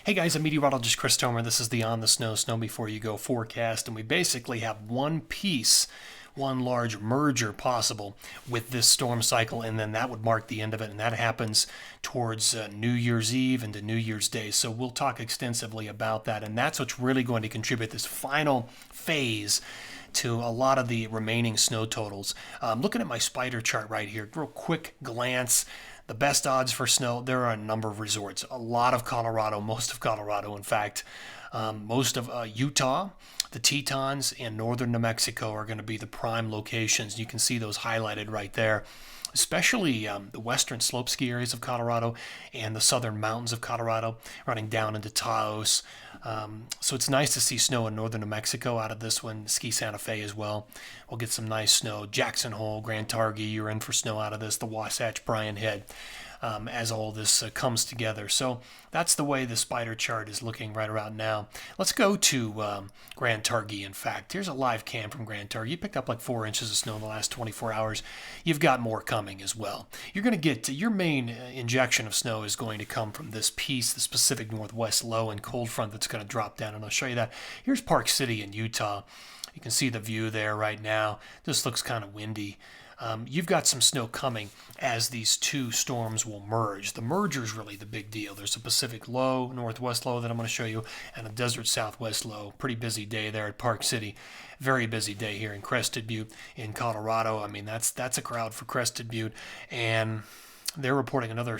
Hey guys, I'm meteorologist Chris Tomer. This is the On the Snow Before You Go forecast, and we basically have one piece, one large merger possible with this storm cycle, and then that would mark the end of it, and that happens towards New Year's Eve into New Year's Day. So we'll talk extensively about that, and that's what's really going to contribute this final phase to a lot of the remaining snow totals. Looking at my spider chart right here, real quick glance. The best odds for snow, there are a number of resorts. A lot of Colorado, most of Colorado, in fact. Most of Utah, the Tetons, and northern New Mexico are going to be the prime locations. You can see those highlighted right there, especially the western slope ski areas of Colorado and the southern mountains of Colorado, running down into Taos. So it's nice to see snow in northern New Mexico out of this one. Ski Santa Fe as well. We'll get some nice snow. Jackson Hole, Grand Targhee, you're in for snow out of this. The Wasatch, Brian Head, as all this comes together. So that's the way the spider chart is looking right around now. Let's go to Grand Targhee, in fact. Here's a live cam from Grand Targhee. You picked up like 4 inches of snow in the last 24 hours. You've got more coming as well. You're going to get your main injection of snow is going to come from this piece, the Pacific Northwest low and cold front that's going to drop down, and I'll show you that. Here's Park City in Utah. You can see the view there right now. This looks kind of windy. You've got some snow coming as these two storms will merge. The merger is really the big deal. There's a Pacific low, Northwest low that I'm going to show you, and a Desert Southwest low. Pretty busy day there at Park City. Very busy day here in Crested Butte in Colorado. I mean, that's a crowd for Crested Butte, and they're reporting another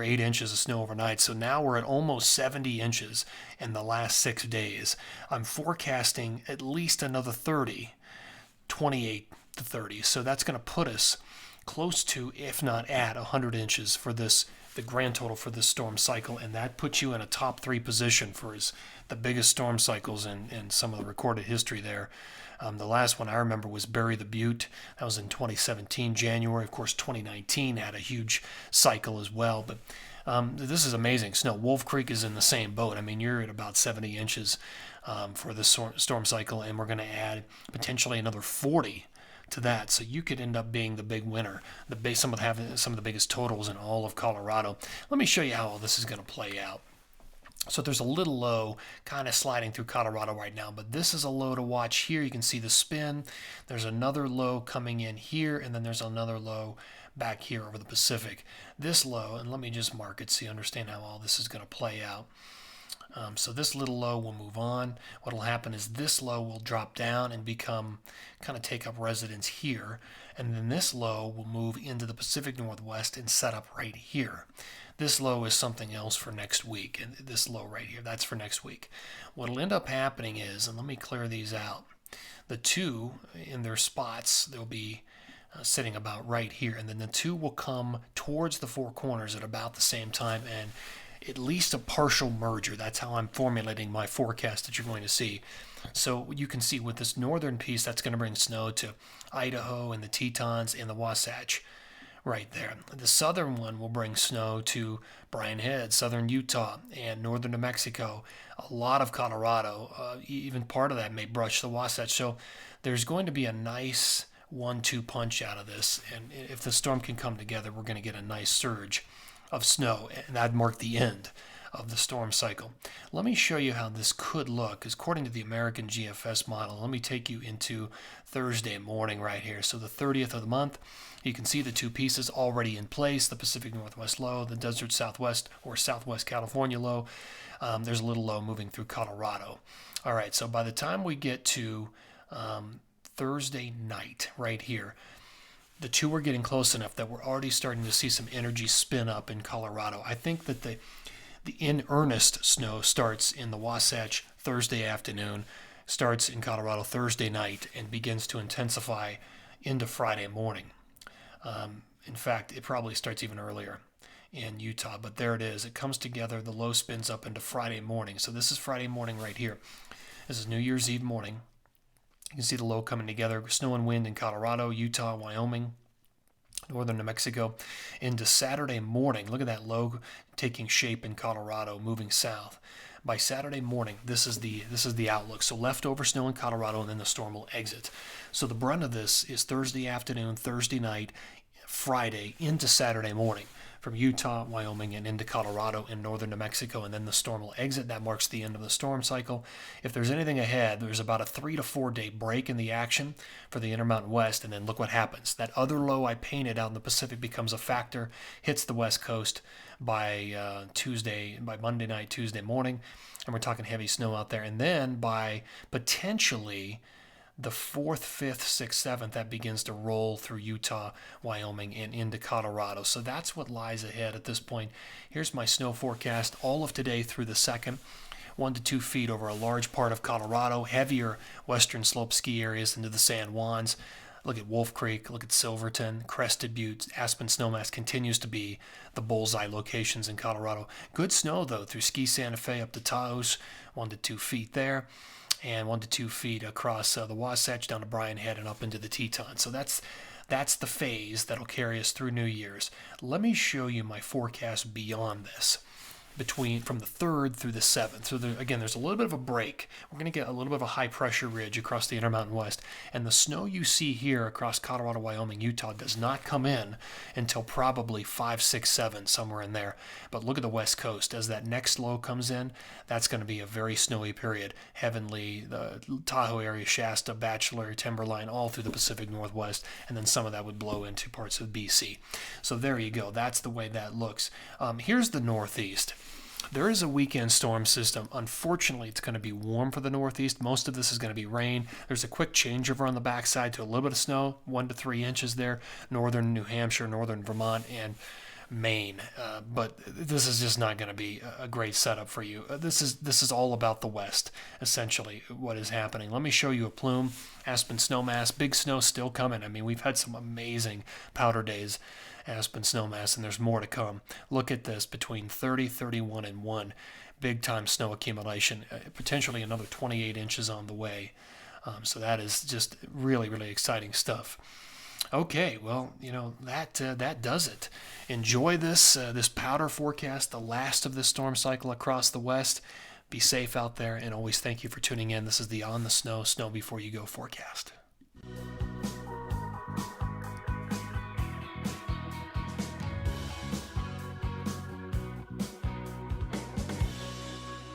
8 inches of snow overnight. So now we're at almost 70 inches in the last 6 days. I'm forecasting at least another 30, 28 to 30. So that's going to put us close to, if not at, 100 inches for this, the grand total for this storm cycle, and that puts you in a top 3 position for the biggest storm cycles in some of the recorded history there. The last one I remember was Bury the Butte. That was in 2017, January. Of course, 2019 had a huge cycle as well. But this is amazing snow. Wolf Creek is in the same boat. I mean, you're at about 70 inches for this storm cycle, and we're going to add potentially another 40 to that. So you could end up being the big winner, having some of the biggest totals in all of Colorado. Let me show you how all this is going to play out. So there's a little low kind of sliding through Colorado right now, but this is a low to watch here. You can see the spin. There's another low coming in here, and then there's another low back here over the Pacific. This low, and let me just mark it so you understand how all this is going to play out. So this little low will move on. What will happen is this low will drop down and take up residence here. And then this low will move into the Pacific Northwest and set up right here. This low is something else for next week. And this low right here, that's for next week. What will end up happening is, and let me clear these out, the two in their spots, they'll be sitting about right here. And then the two will come towards the four corners at about the same time, and at least a partial merger. That's how I'm formulating my forecast that you're going to see. So you can see with this northern piece, that's going to bring snow to Idaho and the Tetons and the Wasatch right there. The southern one will bring snow to Brian Head, southern Utah, and northern New Mexico. A lot of Colorado, even part of that may brush the Wasatch. So there's going to be a nice 1-2 punch out of this. And if the storm can come together, we're going to get a nice surge of snow, and that'd mark the end of the storm cycle. Let me show you how this could look. According to the American GFS model, let me take you into Thursday morning right here. So the 30th of the month, you can see the two pieces already in place, the Pacific Northwest low, the Desert Southwest or Southwest California low. There's a little low moving through Colorado. All right, so by the time we get to Thursday night right here, the two are getting close enough that we're already starting to see some energy spin up in Colorado. I think that the in earnest snow starts in the Wasatch Thursday afternoon, starts in Colorado Thursday night, and begins to intensify into Friday morning. In fact, it probably starts even earlier in Utah, but there it is. It comes together. The low spins up into Friday morning. So this is Friday morning right here. This is New Year's Eve morning. You can see the low coming together. Snow and wind in Colorado, Utah, Wyoming, northern New Mexico, into Saturday morning. Look at that low taking shape in Colorado, moving south. By Saturday morning, this is the outlook. So leftover snow in Colorado, and then the storm will exit. So the brunt of this is Thursday afternoon, Thursday night, Friday into Saturday morning. from Utah, Wyoming, and into Colorado and northern New Mexico, and then the storm will exit. That marks the end of the storm cycle. If there's anything ahead, there's about a 3 to 4 day break in the action for the Intermountain West, and then look what happens. That other low I painted out in the Pacific becomes a factor, hits the West Coast by Monday night, Tuesday morning, and we're talking heavy snow out there. And then by potentially the 4th, 5th, 6th, 7th, that begins to roll through Utah, Wyoming, and into Colorado. So that's what lies ahead at this point. Here's my snow forecast all of today through the 2nd. 1 to 2 feet over a large part of Colorado, heavier western slope ski areas into the San Juans. Look at Wolf Creek, look at Silverton, Crested Butte, Aspen Snowmass continues to be the bullseye locations in Colorado. Good snow, though, through Ski Santa Fe up to Taos, 1 to 2 feet there, and 1 to 2 feet across the Wasatch down to Bryan Head and up into the Tetons. So that's the phase that'll carry us through New Year's. Let me show you my forecast beyond this, from the 3rd through the 7th. So again, there's a little bit of a break. We're going to get a little bit of a high pressure ridge across the Intermountain West, and the snow you see here across Colorado, Wyoming, Utah does not come in until probably 5, 6, 7, somewhere in there. But look at the West Coast. As that next low comes in, that's going to be a very snowy period. Heavenly, the Tahoe area, Shasta, Bachelor, Timberline, all through the Pacific Northwest, and then some of that would blow into parts of BC. So there you go. That's the way that looks. Here's the Northeast. There is a weekend storm system. Unfortunately, it's going to be warm for the Northeast. Most of this is going to be rain. There's a quick changeover on the backside to a little bit of snow, 1 to 3 inches there. Northern New Hampshire, northern Vermont, and Maine. But this is just not going to be a great setup for you. This is all about the West, essentially, what is happening. Let me show you a plume. Aspen Snowmass, big snow still coming. I mean, we've had some amazing powder days. Aspen Snowmass, and there's more to come. Look at this, between 30, 31, and 1. Big time snow accumulation, potentially another 28 inches on the way. So that is just really, really exciting stuff. Okay, well, that does it. Enjoy this powder forecast, the last of this storm cycle across the West. Be safe out there, and always thank you for tuning in. This is the On the Snow Before You Go forecast.